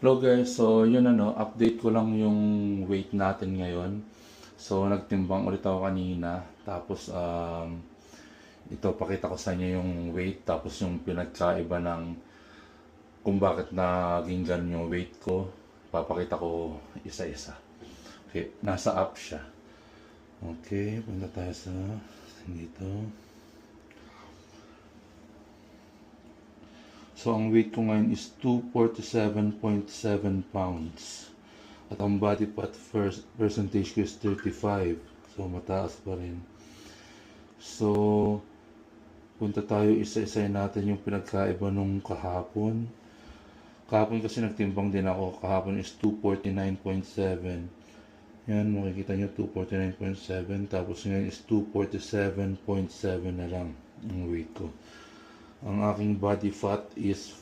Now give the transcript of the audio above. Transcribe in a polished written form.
Hello guys, so yun update ko lang yung weight natin ngayon. So nagtimbang ulit ako kanina, tapos ito pakita ko sa inyo yung weight, tapos yung pinagkaiba ng kung bakit naging ganun yung weight ko. Papakita ko isa-isa. Okay, nasa app siya. Okay, punta tayo sa dito. So, ang weight ko ngayon is 247.7 pounds. At ang body fat percentage ko is 35. So, mataas pa rin. So, punta tayo isa-isa natin yung pinagkaiba nung kahapon. Kahapon kasi nagtimbang din ako. Kahapon is 249.7. Yan, makikita nyo 249.7. Tapos ngayon is 247.7 na lang ang weight ko. Ang aking body fat is